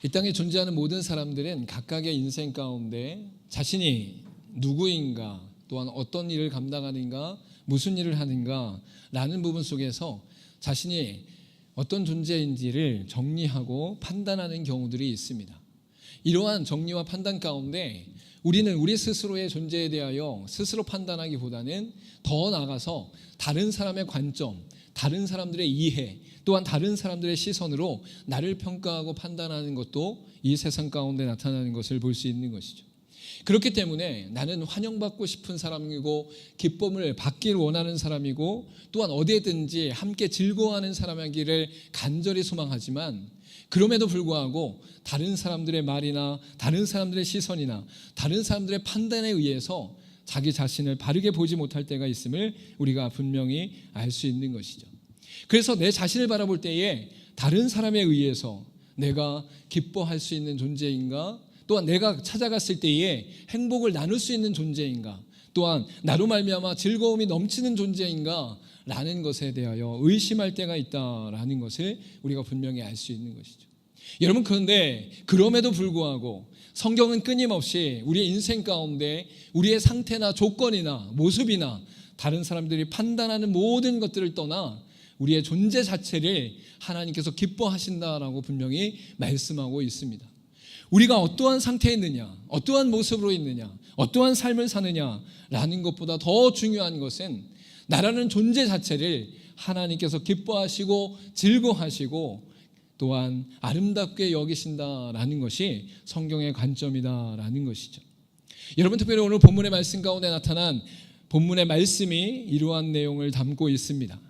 이 땅에 존재하는 모든 사람들은 각각의 인생 가운데 자신이 누구인가, 또한 어떤 일을 감당하는가, 무슨 일을 하는가 라는 부분 속에서 자신이 어떤 존재인지를 정리하고 판단하는 경우들이 있습니다. 이러한 정리와 판단 가운데 우리는 우리 스스로의 존재에 대하여 스스로 판단하기보다는 더 나아가서 다른 사람의 관점, 다른 사람들의 이해, 또한 다른 사람들의 시선으로 나를 평가하고 판단하는 것도 이 세상 가운데 나타나는 것을 볼 수 있는 것이죠. 그렇기 때문에 나는 환영받고 싶은 사람이고 기쁨을 받길 원하는 사람이고 또한 어디에든지 함께 즐거워하는 사람이기를 간절히 소망하지만 그럼에도 불구하고 다른 사람들의 말이나 다른 사람들의 시선이나 다른 사람들의 판단에 의해서 자기 자신을 바르게 보지 못할 때가 있음을 우리가 분명히 알 수 있는 것이죠. 그래서 내 자신을 바라볼 때에 다른 사람에 의해서 내가 기뻐할 수 있는 존재인가, 또한 내가 찾아갔을 때에 행복을 나눌 수 있는 존재인가, 또한 나로 말미암아 즐거움이 넘치는 존재인가 라는 것에 대하여 의심할 때가 있다라는 것을 우리가 분명히 알 수 있는 것이죠. 여러분, 그런데 그럼에도 불구하고 성경은 끊임없이 우리의 인생 가운데 우리의 상태나 조건이나 모습이나 다른 사람들이 판단하는 모든 것들을 떠나 우리의 존재 자체를 하나님께서 기뻐하신다라고 분명히 말씀하고 있습니다. 우리가 어떠한 상태에 있느냐, 어떠한 모습으로 있느냐, 어떠한 삶을 사느냐라는 것보다 더 중요한 것은 나라는 존재 자체를 하나님께서 기뻐하시고 즐거워하시고 또한 아름답게 여기신다라는 것이 성경의 관점이다라는 것이죠. 여러분, 특별히 오늘 본문의 말씀 가운데 나타난 본문의 말씀이 이러한 내용을 담고 있습니다.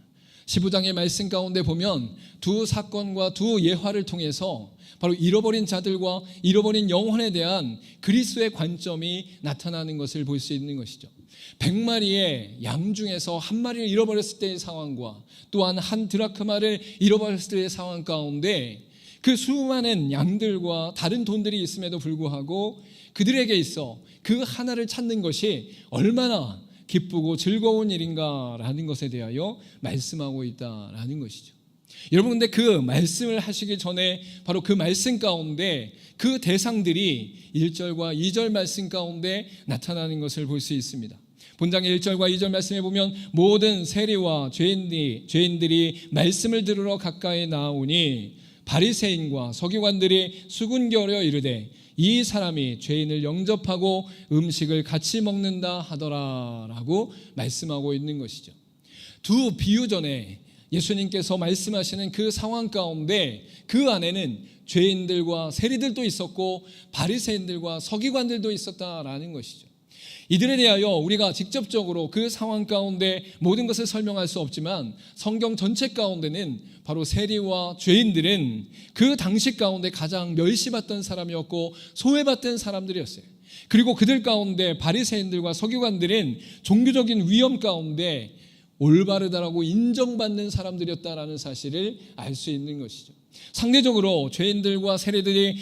15장의 말씀 가운데 보면 두 사건과 두 예화를 통해서 바로 잃어버린 자들과 잃어버린 영혼에 대한 그리스도의 관점이 나타나는 것을 볼 수 있는 것이죠. 100마리의 양 중에서 한 마리를 잃어버렸을 때의 상황과 또한 한 드라크마를 잃어버렸을 때의 상황 가운데 그 수많은 양들과 다른 돈들이 있음에도 불구하고 그들에게 있어 그 하나를 찾는 것이 얼마나 기쁘고 즐거운 일인가라는 것에 대하여 말씀하고 있다라는 것이죠. 여러분, 근데 그 말씀을 하시기 전에 바로 그 말씀 가운데 그 대상들이 1절과 2절 말씀 가운데 나타나는 것을 볼 수 있습니다. 본장의 1절과 2절 말씀에 보면 모든 세리와 죄인들이 말씀을 들으러 가까이 나오니 바리새인과 서기관들이 수군거려 이르되 이 사람이 죄인을 영접하고 음식을 같이 먹는다 하더라라고 말씀하고 있는 것이죠. 두 비유 전에 예수님께서 말씀하시는 그 상황 가운데 그 안에는 죄인들과 세리들도 있었고 바리새인들과 서기관들도 있었다라는 것이죠. 이들에 대하여 우리가 직접적으로 그 상황 가운데 모든 것을 설명할 수 없지만 성경 전체 가운데는 바로 세리와 죄인들은 그 당시 가운데 가장 멸시받던 사람이었고 소외받던 사람들이었어요. 그리고 그들 가운데 바리새인들과 서기관들은 종교적인 위험 가운데 올바르다라고 인정받는 사람들이었다라는 사실을 알 수 있는 것이죠. 상대적으로 죄인들과 세리들이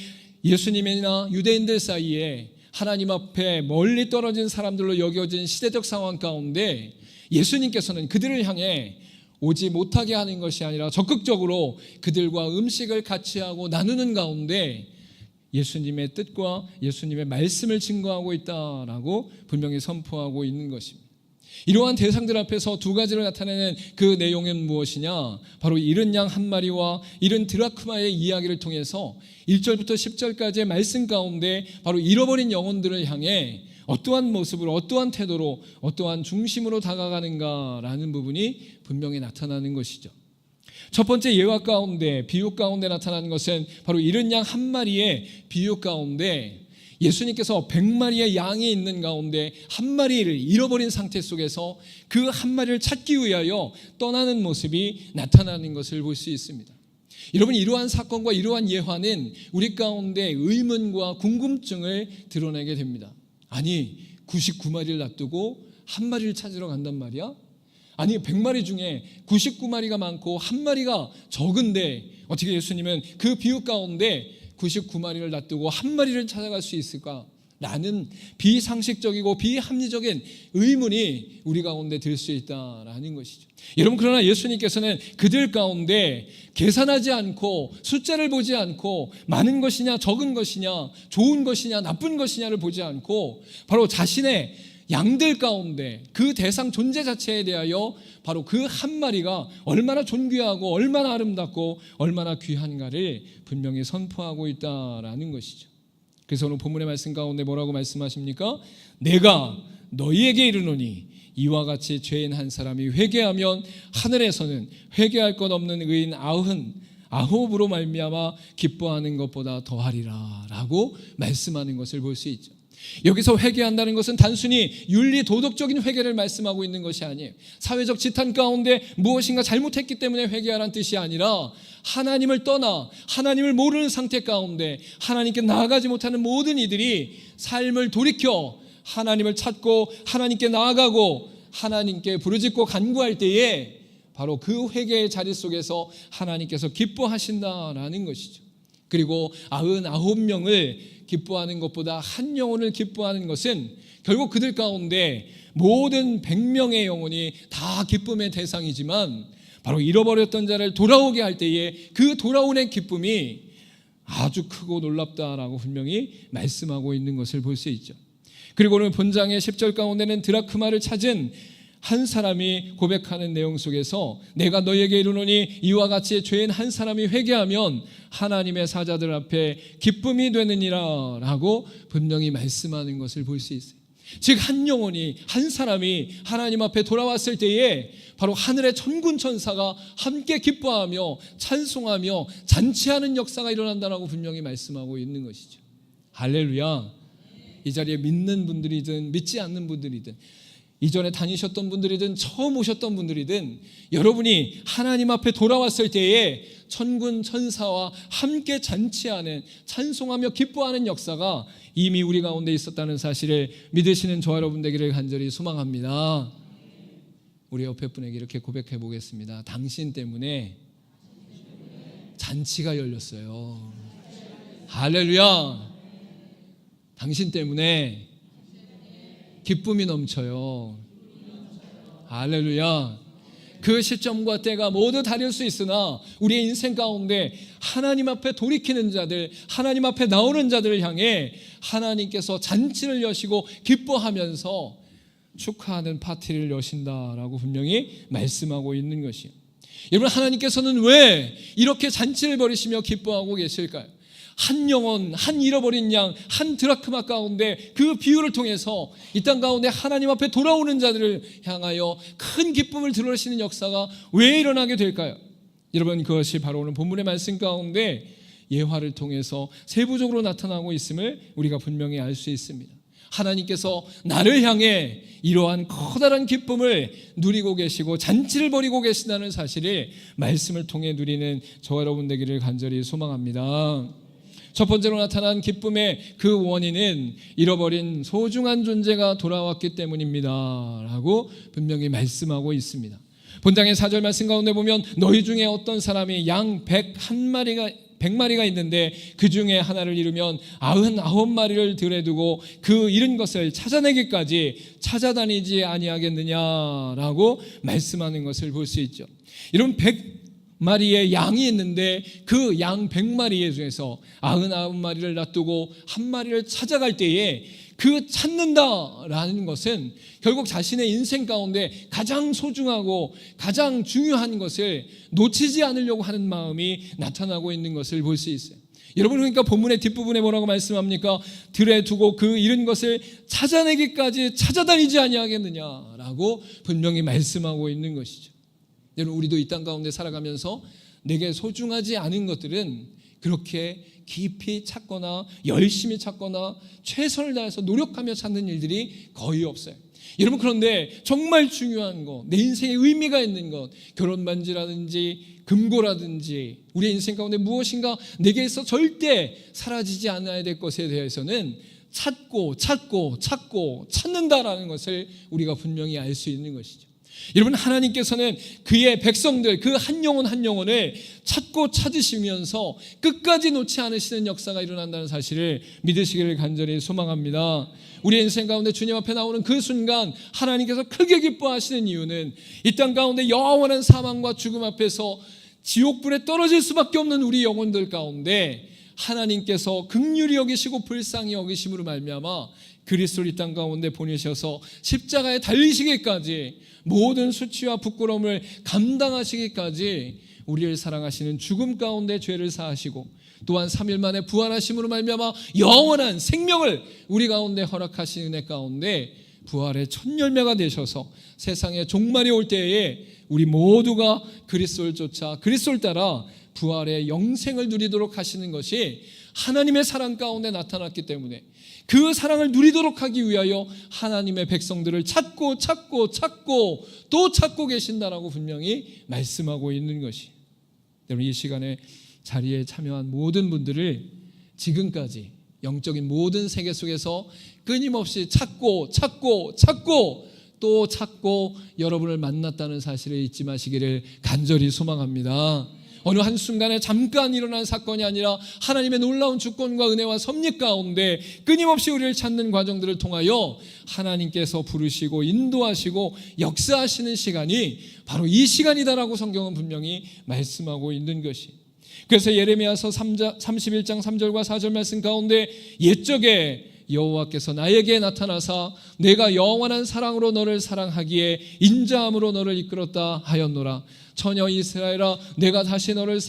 예수님이나 유대인들 사이에 하나님 앞에 멀리 떨어진 사람들로 여겨진 시대적 상황 가운데 예수님께서는 그들을 향해 오지 못하게 하는 것이 아니라 적극적으로 그들과 음식을 같이 하고 나누는 가운데 예수님의 뜻과 예수님의 말씀을 증거하고 있다라고 분명히 선포하고 있는 것입니다. 이러한 대상들 앞에서 두 가지로 나타내는 그 내용은 무엇이냐? 바로 잃은 양 한 마리와 잃은 드라크마의 이야기를 통해서 1절부터 10절까지의 말씀 가운데 바로 잃어버린 영혼들을 향해 어떠한 모습으로, 어떠한 태도로, 어떠한 중심으로 다가가는가라는 부분이 분명히 나타나는 것이죠. 첫 번째 예화 가운데, 비유 가운데 나타나는 것은 바로 잃은 양 한 마리의 비유 가운데 예수님께서 100마리의 양이 있는 가운데 한 마리를 잃어버린 상태 속에서 그 한 마리를 찾기 위하여 떠나는 모습이 나타나는 것을 볼 수 있습니다. 여러분, 이러한 사건과 이러한 예화는 우리 가운데 의문과 궁금증을 드러내게 됩니다. 아니, 99마리를 놔두고 한 마리를 찾으러 간단 말이야? 아니, 100마리 중에 99마리가 많고 한 마리가 적은데 어떻게 예수님은 그 비유 가운데 99마리를 놔두고 한 마리를 찾아갈 수 있을까? 라는 비상식적이고 비합리적인 의문이 우리 가운데 들 수 있다라는 것이죠. 여러분, 그러나 예수님께서는 그들 가운데 계산하지 않고 숫자를 보지 않고 많은 것이냐 적은 것이냐 좋은 것이냐 나쁜 것이냐를 보지 않고 바로 자신의 양들 가운데 그 대상 존재 자체에 대하여 바로 그 한 마리가 얼마나 존귀하고 얼마나 아름답고 얼마나 귀한가를 분명히 선포하고 있다라는 것이죠. 그래서 오늘 본문의 말씀 가운데 뭐라고 말씀하십니까? 내가 너희에게 이르노니 이와 같이 죄인 한 사람이 회개하면 하늘에서는 회개할 것 없는 의인 99으로 말미암아 기뻐하는 것보다 더하리라 라고 말씀하는 것을 볼 수 있죠. 여기서 회개한다는 것은 단순히 윤리 도덕적인 회개를 말씀하고 있는 것이 아니에요. 사회적 지탄 가운데 무엇인가 잘못했기 때문에 회개하라는 뜻이 아니라 하나님을 떠나 하나님을 모르는 상태 가운데 하나님께 나아가지 못하는 모든 이들이 삶을 돌이켜 하나님을 찾고 하나님께 나아가고 하나님께 부르짖고 간구할 때에 바로 그 회개의 자리 속에서 하나님께서 기뻐하신다라는 것이죠. 그리고 99명을 기뻐하는 것보다 한 영혼을 기뻐하는 것은 결국 그들 가운데 모든 100명의 영혼이 다 기쁨의 대상이지만 바로 잃어버렸던 자를 돌아오게 할 때에 그 돌아오는 기쁨이 아주 크고 놀랍다라고 분명히 말씀하고 있는 것을 볼 수 있죠. 그리고 오늘 본장의 10절 가운데는 드라크마를 찾은 한 사람이 고백하는 내용 속에서 내가 너희에게 이르노니 이와 같이 죄인 한 사람이 회개하면 하나님의 사자들 앞에 기쁨이 되느니라 라고 분명히 말씀하는 것을 볼 수 있어요. 즉 한 영혼이 한 사람이 하나님 앞에 돌아왔을 때에 바로 하늘의 천군 천사가 함께 기뻐하며 찬송하며 잔치하는 역사가 일어난다라고 분명히 말씀하고 있는 것이죠. 할렐루야. 이 자리에 믿는 분들이든 믿지 않는 분들이든 이전에 다니셨던 분들이든 처음 오셨던 분들이든 여러분이 하나님 앞에 돌아왔을 때에 천군 천사와 함께 잔치하는 찬송하며 기뻐하는 역사가 이미 우리 가운데 있었다는 사실을 믿으시는 저와 여러분 되기를 간절히 소망합니다. 우리 옆에 분에게 이렇게 고백해 보겠습니다. 당신 때문에 잔치가 열렸어요. 할렐루야. 당신 때문에 기쁨이 넘쳐요. 할렐루야. 그 시점과 때가 모두 다를 수 있으나 우리의 인생 가운데 하나님 앞에 돌이키는 자들, 하나님 앞에 나오는 자들을 향해 하나님께서 잔치를 여시고 기뻐하면서 축하하는 파티를 여신다라고 분명히 말씀하고 있는 것이에요. 여러분, 하나님께서는 왜 이렇게 잔치를 벌이시며 기뻐하고 계실까요? 한 영혼, 한 잃어버린 양, 한 드라크마 가운데 그 비유를 통해서 이 땅 가운데 하나님 앞에 돌아오는 자들을 향하여 큰 기쁨을 드러내시는 역사가 왜 일어나게 될까요? 여러분, 그것이 바로 오늘 본문의 말씀 가운데 예화를 통해서 세부적으로 나타나고 있음을 우리가 분명히 알 수 있습니다. 하나님께서 나를 향해 이러한 커다란 기쁨을 누리고 계시고 잔치를 벌이고 계신다는 사실을 말씀을 통해 누리는 저와 여러분 되기를 간절히 소망합니다. 첫 번째로 나타난 기쁨의 그 원인은 잃어버린 소중한 존재가 돌아왔기 때문입니다 라고 분명히 말씀하고 있습니다. 본장의 4절 말씀 가운데 보면 너희 중에 어떤 사람이 양 100마리가 있는데 그 중에 하나를 잃으면 99마리를 들에 두고 그 잃은 것을 찾아내기까지 찾아다니지 아니하겠느냐라고 말씀하는 것을 볼 수 있죠. 이런 100마리의 양이 있는데 그 양 100마리 중에서 99마리를 놔두고 한 마리를 찾아갈 때에 그 찾는다라는 것은 결국 자신의 인생 가운데 가장 소중하고 가장 중요한 것을 놓치지 않으려고 하는 마음이 나타나고 있는 것을 볼 수 있어요. 여러분, 그러니까 본문의 뒷부분에 뭐라고 말씀합니까? 들에 두고 그 잃은 것을 찾아내기까지 찾아다니지 아니하겠느냐라고 분명히 말씀하고 있는 것이죠. 여러분, 우리도 이 땅 가운데 살아가면서 내게 소중하지 않은 것들은 그렇게 깊이 찾거나 열심히 찾거나 최선을 다해서 노력하며 찾는 일들이 거의 없어요. 여러분, 그런데 정말 중요한 것, 내 인생에 의미가 있는 것, 결혼 반지라든지 금고라든지 우리의 인생 가운데 무엇인가 내게 있어 절대 사라지지 않아야 될 것에 대해서는 찾고 찾는다라는 것을 우리가 분명히 알 수 있는 것이죠. 여러분, 하나님께서는 그의 백성들, 그 한 영혼 한 영혼을 찾고 찾으시면서 끝까지 놓지 않으시는 역사가 일어난다는 사실을 믿으시기를 간절히 소망합니다. 우리 인생 가운데 주님 앞에 나오는 그 순간 하나님께서 크게 기뻐하시는 이유는 이 땅 가운데 영원한 사망과 죽음 앞에서 지옥불에 떨어질 수밖에 없는 우리 영혼들 가운데 하나님께서 긍휼히 여기시고 불쌍히 여기심으로 말미암아 그리스도를 이 땅 가운데 보내셔서 십자가에 달리시기까지 모든 수치와 부끄러움을 감당하시기까지 우리를 사랑하시는 죽음 가운데 죄를 사하시고 또한 3일 만에 부활하심으로 말미암아 영원한 생명을 우리 가운데 허락하신 은혜 가운데 부활의 첫 열매가 되셔서 세상의 종말이 올 때에 우리 모두가 그리스도를 쫓아 그리스도를 따라 부활의 영생을 누리도록 하시는 것이 하나님의 사랑 가운데 나타났기 때문에 그 사랑을 누리도록 하기 위하여 하나님의 백성들을 찾고 또 찾고 계신다라고 분명히 말씀하고 있는 것이, 여러분, 이 시간에 자리에 참여한 모든 분들을 지금까지 영적인 모든 세계 속에서 끊임없이 찾고 또 찾고 여러분을 만났다는 사실을 잊지 마시기를 간절히 소망합니다. 어느 한순간에 잠깐 일어난 사건이 아니라 하나님의 놀라운 주권과 은혜와 섭리 가운데 끊임없이 우리를 찾는 과정들을 통하여 하나님께서 부르시고 인도하시고 역사하시는 시간이 바로 이 시간이다라고 성경은 분명히 말씀하고 있는 것이, 그래서 예레미야서 31장 3절과 4절 말씀 가운데 옛적에 여호와께서 나에게 나타나사 내가 영원한 사랑으로 너를 사랑하기에 인자함으로 너를 이끌었다 하였노라. 처녀 이스라엘아, 내가 다시 너를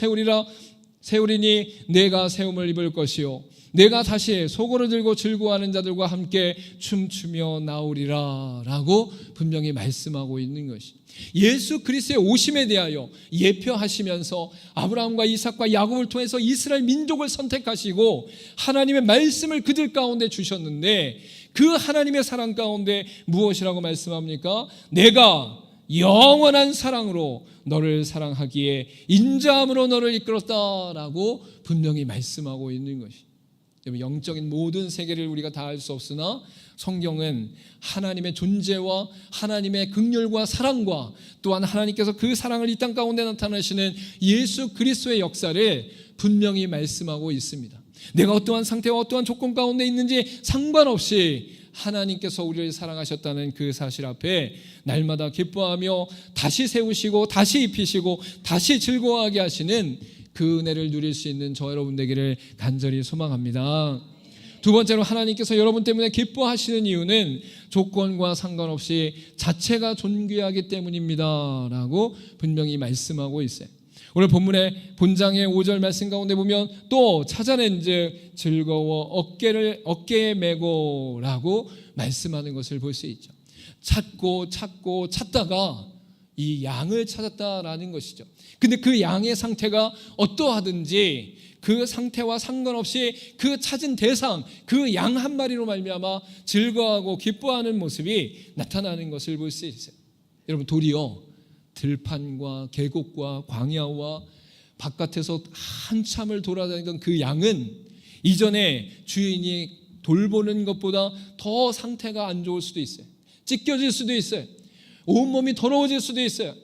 세우리니 내가 세움을 입을 것이요 내가 다시 소고를 들고 즐거워하는 자들과 함께 춤추며 나오리라 라고 분명히 말씀하고 있는 것이, 예수 그리스도의 오심에 대하여 예표하시면서 아브라함과 이삭과 야곱을 통해서 이스라엘 민족을 선택하시고 하나님의 말씀을 그들 가운데 주셨는데 그 하나님의 사랑 가운데 무엇이라고 말씀합니까? 내가 영원한 사랑으로 너를 사랑하기에 인자함으로 너를 이끌었다라고 분명히 말씀하고 있는 것이, 영적인 모든 세계를 우리가 다 알 수 없으나 성경은 하나님의 존재와 하나님의 긍휼과 사랑과 또한 하나님께서 그 사랑을 이 땅 가운데 나타내시는 예수 그리스도의 역사를 분명히 말씀하고 있습니다. 내가 어떠한 상태와 어떠한 조건 가운데 있는지 상관없이 하나님께서 우리를 사랑하셨다는 그 사실 앞에 날마다 기뻐하며 다시 세우시고 다시 입히시고 다시 즐거워하게 하시는 그 은혜를 누릴 수 있는 저 여러분 되기를 간절히 소망합니다. 두 번째로 하나님께서 여러분 때문에 기뻐하시는 이유는 조건과 상관없이 자체가 존귀하기 때문입니다 라고 분명히 말씀하고 있어요. 오늘 본문의 본장의 5절 말씀 가운데 보면 또 찾아낸즉 즐거워 어깨에 메고 라고 말씀하는 것을 볼 수 있죠. 찾다가 이 양을 찾았다라는 것이죠. 근데 그 양의 상태가 어떠하든지 그 상태와 상관없이 그 찾은 대상, 그 양 한 마리로 말미암아 즐거워하고 기뻐하는 모습이 나타나는 것을 볼 수 있어요. 여러분, 도리어 들판과 계곡과 광야와 바깥에서 한참을 돌아다니던 그 양은 이전에 주인이 돌보는 것보다 더 상태가 안 좋을 수도 있어요. 찢겨질 수도 있어요. 온몸이 더러워질 수도 있어요.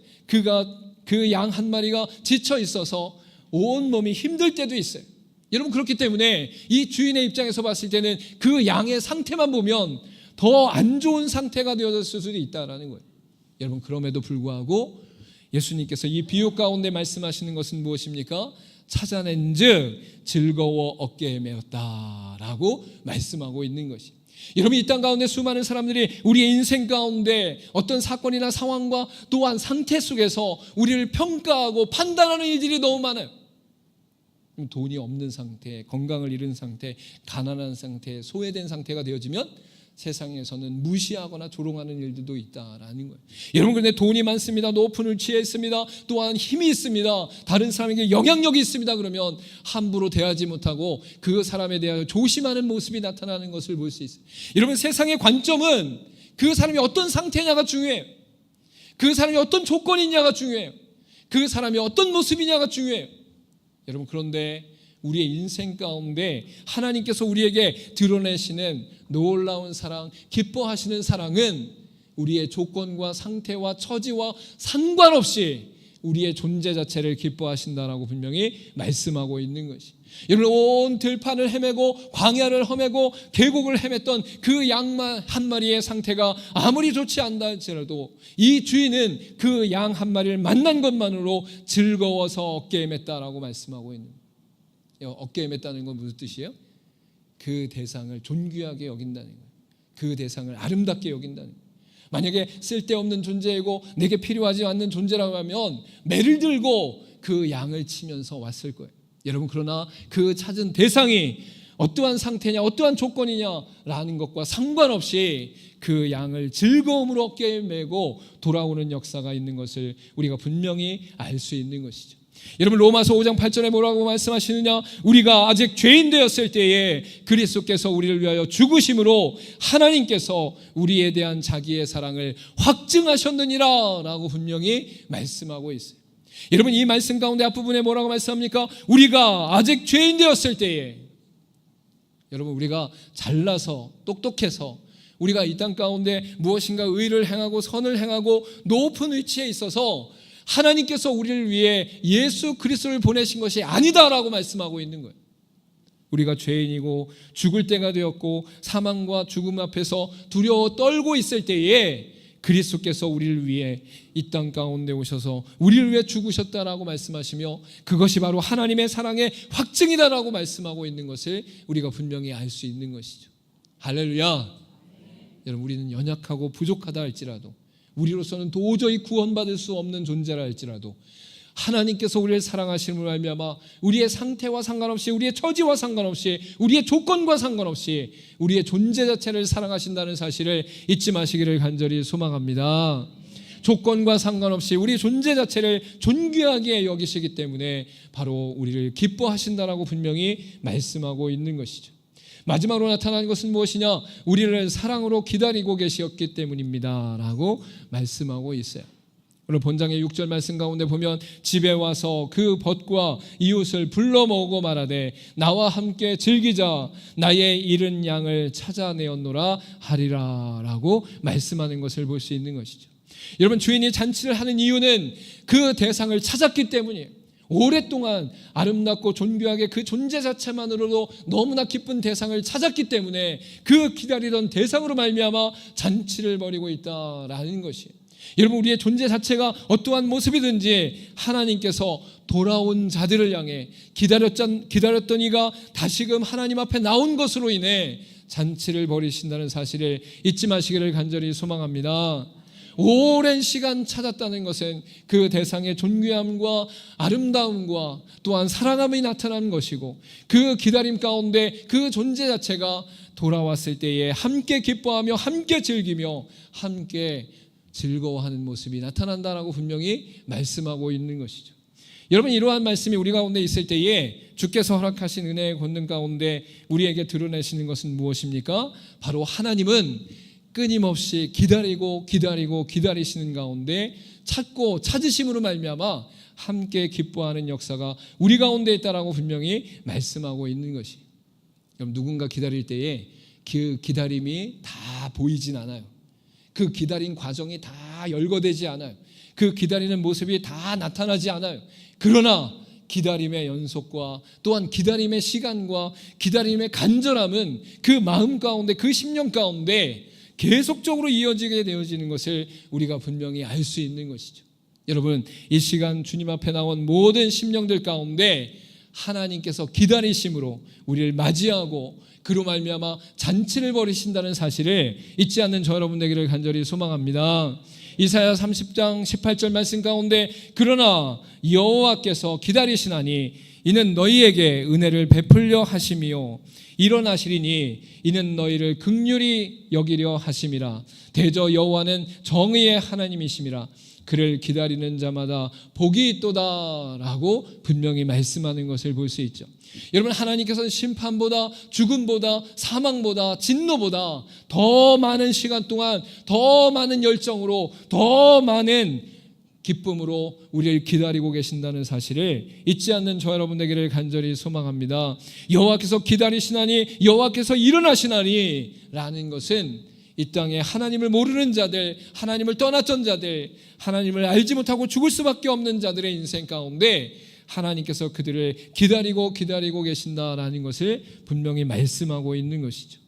그 양 한 마리가 지쳐 있어서 온몸이 힘들 때도 있어요. 여러분, 그렇기 때문에 이 주인의 입장에서 봤을 때는 그 양의 상태만 보면 더 안 좋은 상태가 되어졌을 수도 있다는 거예요. 여러분, 그럼에도 불구하고 예수님께서 이 비유 가운데 말씀하시는 것은 무엇입니까? 찾아낸즉 즐거워 어깨에 메었다라고 말씀하고 있는 것이, 여러분, 이 땅 가운데 수많은 사람들이 우리의 인생 가운데 어떤 사건이나 상황과 또한 상태 속에서 우리를 평가하고 판단하는 일들이 너무 많아요. 돈이 없는 상태, 건강을 잃은 상태, 가난한 상태, 소외된 상태가 되어지면 세상에서는 무시하거나 조롱하는 일들도 있다라는 거예요. 여러분, 그런데 돈이 많습니다. 높은 위치에 있습니다. 또한 힘이 있습니다. 다른 사람에게 영향력이 있습니다. 그러면 함부로 대하지 못하고 그 사람에 대하여 조심하는 모습이 나타나는 것을 볼 수 있어요. 여러분, 세상의 관점은 그 사람이 어떤 상태냐가 중요해요. 그 사람이 어떤 조건이 있냐가 중요해요. 그 사람이 어떤 모습이냐가 중요해요. 여러분, 그런데 우리의 인생 가운데 하나님께서 우리에게 드러내시는 놀라운 사랑, 기뻐하시는 사랑은 우리의 조건과 상태와 처지와 상관없이 우리의 존재 자체를 기뻐하신다라고 분명히 말씀하고 있는 것이. 여러분, 온 들판을 헤매고 광야를 헤매고 계곡을 헤맸던 그 양 한 마리의 상태가 아무리 좋지 않다 할지라도 이 주인은 그 양 한 마리를 만난 것만으로 즐거워서 어깨에 맸다라고 말씀하고 있는 거예요. 어깨에 맸다는 건 무슨 뜻이에요? 그 대상을 존귀하게 여긴다는 거예요. 그 대상을 아름답게 여긴다는 거예요. 만약에 쓸데없는 존재이고 내게 필요하지 않는 존재라고 하면 매를 들고 그 양을 치면서 왔을 거예요. 여러분, 그러나 그 찾은 대상이 어떠한 상태냐, 어떠한 조건이냐라는 것과 상관없이 그 양을 즐거움으로 어깨에 메고 돌아오는 역사가 있는 것을 우리가 분명히 알 수 있는 것이죠. 여러분, 로마서 5장 8절에 뭐라고 말씀하시느냐? 우리가 아직 죄인 되었을 때에 그리스도께서 우리를 위하여 죽으심으로 하나님께서 우리에 대한 자기의 사랑을 확증하셨느니라 라고 분명히 말씀하고 있어요. 여러분, 이 말씀 가운데 앞부분에 뭐라고 말씀합니까? 우리가 아직 죄인 되었을 때에, 여러분, 우리가 잘나서 똑똑해서 우리가 이 땅 가운데 무엇인가 의를 행하고 선을 행하고 높은 위치에 있어서 하나님께서 우리를 위해 예수 그리스도를 보내신 것이 아니다라고 말씀하고 있는 거예요. 우리가 죄인이고 죽을 때가 되었고 사망과 죽음 앞에서 두려워 떨고 있을 때에 그리스도께서 우리를 위해 이 땅 가운데 오셔서 우리를 위해 죽으셨다라고 말씀하시며 그것이 바로 하나님의 사랑의 확증이다라고 말씀하고 있는 것을 우리가 분명히 알 수 있는 것이죠. 할렐루야. 여러분, 우리는 연약하고 부족하다 할지라도, 우리로서는 도저히 구원받을 수 없는 존재라 할지라도 하나님께서 우리를 사랑하심으로 말미암아 우리의 상태와 상관없이, 우리의 처지와 상관없이, 우리의 조건과 상관없이 우리의 존재 자체를 사랑하신다는 사실을 잊지 마시기를 간절히 소망합니다. 조건과 상관없이 우리 존재 자체를 존귀하게 여기시기 때문에 바로 우리를 기뻐하신다라고 분명히 말씀하고 있는 것이죠. 마지막으로 나타난 것은 무엇이냐? 우리를 사랑으로 기다리고 계셨기 때문입니다 라고 말씀하고 있어요. 오늘 본장의 6절 말씀 가운데 보면 집에 와서 그 벗과 이웃을 불러 모으고 말하되 나와 함께 즐기자, 나의 잃은 양을 찾아내었노라 하리라 라고 말씀하는 것을 볼 수 있는 것이죠. 여러분, 주인이 잔치를 하는 이유는 그 대상을 찾았기 때문이에요. 오랫동안 아름답고 존귀하게 그 존재 자체만으로도 너무나 기쁜 대상을 찾았기 때문에 그 기다리던 대상으로 말미암아 잔치를 벌이고 있다라는 것이에요. 여러분, 우리의 존재 자체가 어떠한 모습이든지 하나님께서 돌아온 자들을 향해 기다렸던 이가 다시금 하나님 앞에 나온 것으로 인해 잔치를 벌이신다는 사실을 잊지 마시기를 간절히 소망합니다. 오랜 시간 찾았다는 것은 그 대상의 존귀함과 아름다움과 또한 사랑함이 나타나는 것이고, 그 기다림 가운데 그 존재 자체가 돌아왔을 때에 함께 기뻐하며 함께 즐기며 함께 즐거워하는 모습이 나타난다라고 분명히 말씀하고 있는 것이죠. 여러분, 이러한 말씀이 우리 가운데 있을 때에 주께서 허락하신 은혜의 권능 가운데 우리에게 드러내시는 것은 무엇입니까? 바로 하나님은 끊임없이 기다리시는 가운데 찾고 찾으심으로 말미암아 함께 기뻐하는 역사가 우리 가운데 있다라고 분명히 말씀하고 있는 것이. 그럼 누군가 기다릴 때에 그 기다림이 다 보이진 않아요. 그 기다린 과정이 다 열거되지 않아요. 그 기다리는 모습이 다 나타나지 않아요. 그러나 기다림의 연속과 또한 기다림의 시간과 기다림의 간절함은 그 마음 가운데, 그 심령 가운데 계속적으로 이어지게 되어지는 것을 우리가 분명히 알 수 있는 것이죠. 여러분, 이 시간 주님 앞에 나온 모든 심령들 가운데 하나님께서 기다리심으로 우리를 맞이하고 그로 말미암아 잔치를 벌이신다는 사실을 잊지 않는 저 여러분 되기를 간절히 소망합니다. 이사야 30장 18절 말씀 가운데 그러나 여호와께서 기다리시나니 이는 너희에게 은혜를 베풀려 하심이요 일어나시리니 이는 너희를 긍휼히 여기려 하심이라. 대저 여호와는 정의의 하나님이심이라. 그를 기다리는 자마다 복이 있도다 라고 분명히 말씀하는 것을 볼 수 있죠. 여러분, 하나님께서는 심판보다 죽음보다 사망보다 진노보다 더 많은 시간 동안 더 많은 열정으로 더 많은 기쁨으로 우리를 기다리고 계신다는 사실을 잊지 않는 저 여러분 되기를 간절히 소망합니다. 여호와께서 기다리시나니 여호와께서 일어나시나니 라는 것은 이 땅에 하나님을 모르는 자들, 하나님을 떠났던 자들, 하나님을 알지 못하고 죽을 수밖에 없는 자들의 인생 가운데 하나님께서 그들을 기다리고 계신다라는 것을 분명히 말씀하고 있는 것이죠.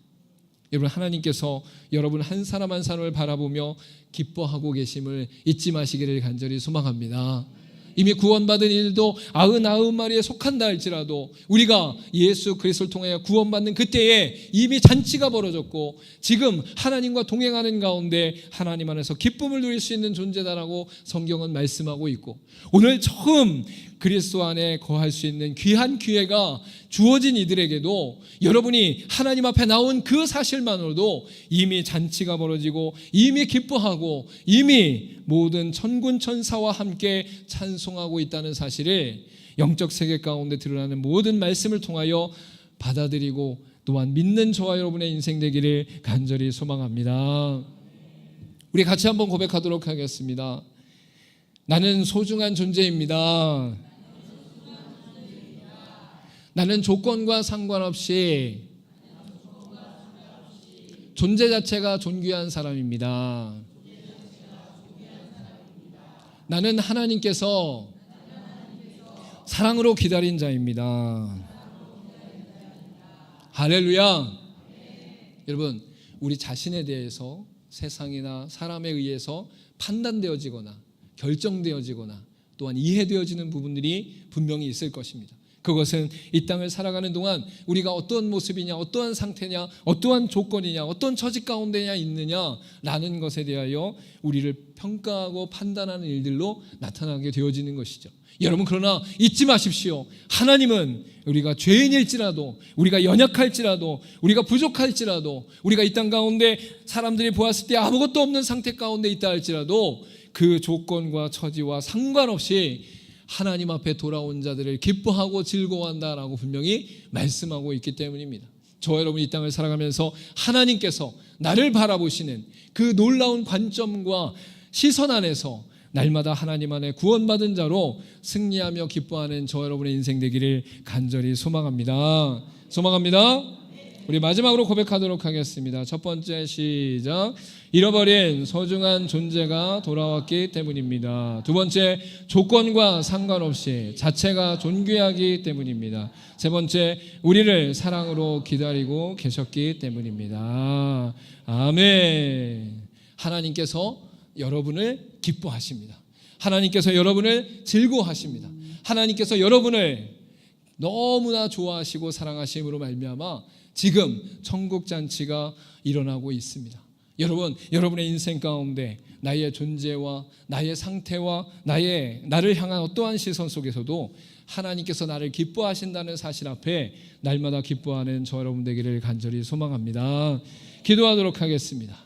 여러분, 하나님께서 여러분 한 사람 한 사람을 바라보며 기뻐하고 계심을 잊지 마시기를 간절히 소망합니다. 이미 구원받은 일도 99마리에 속한다 할지라도 우리가 예수 그리스도를 통해 구원받는 그때에 이미 잔치가 벌어졌고 지금 하나님과 동행하는 가운데 하나님 안에서 기쁨을 누릴 수 있는 존재다라고 성경은 말씀하고 있고, 오늘 처음 그리스도 안에 거할 수 있는 귀한 기회가 주어진 이들에게도 여러분이 하나님 앞에 나온 그 사실만으로도 이미 잔치가 벌어지고 이미 기뻐하고 이미 모든 천군 천사와 함께 찬송하고 있다는 사실을 영적 세계 가운데 드러나는 모든 말씀을 통하여 받아들이고 또한 믿는 저와 여러분의 인생 되기를 간절히 소망합니다. 우리 같이 한번 고백하도록 하겠습니다. 나는 소중한 존재입니다. 나는 조건과 상관없이 존재 자체가 존귀한 사람입니다. 나는 하나님께서 사랑으로 기다린 자입니다. 할렐루야. 여러분, 우리 자신에 대해서 세상이나 사람에 의해서 판단되어지거나 결정되어지거나 또한 이해되어지는 부분들이 분명히 있을 것입니다. 그것은 이 땅을 살아가는 동안 우리가 어떠한 모습이냐, 어떠한 상태냐, 어떠한 조건이냐, 어떤 처지 가운데냐 있느냐라는 것에 대하여 우리를 평가하고 판단하는 일들로 나타나게 되어지는 것이죠. 여러분, 그러나 잊지 마십시오. 하나님은 우리가 죄인일지라도, 우리가 연약할지라도, 우리가 부족할지라도, 우리가 이 땅 가운데 사람들이 보았을 때 아무것도 없는 상태 가운데 있다 할지라도 그 조건과 처지와 상관없이 하나님 앞에 돌아온 자들을 기뻐하고 즐거워한다라고 분명히 말씀하고 있기 때문입니다. 저와 여러분 이 땅을 살아가면서 하나님께서 나를 바라보시는 그 놀라운 관점과 시선 안에서 날마다 하나님 안에 구원받은 자로 승리하며 기뻐하는 저와 여러분의 인생 되기를 간절히 소망합니다. 우리 마지막으로 고백하도록 하겠습니다. 첫 번째 시작. 잃어버린 소중한 존재가 돌아왔기 때문입니다. 두 번째, 조건과 상관없이 자체가 존귀하기 때문입니다. 세 번째, 우리를 사랑으로 기다리고 계셨기 때문입니다. 아멘. 하나님께서 여러분을 기뻐하십니다. 하나님께서 여러분을 즐거워하십니다. 하나님께서 여러분을 너무나 좋아하시고 사랑하심으로 말미암아 지금 천국 잔치가 일어나고 있습니다. 여러분, 여러분의 인생 가운데 나의 존재와 나의 상태와 나를 향한 어떠한 시선 속에서도 하나님께서 나를 기뻐하신다는 사실 앞에 날마다 기뻐하는 저 여러분 되기를 간절히 소망합니다. 기도하도록 하겠습니다.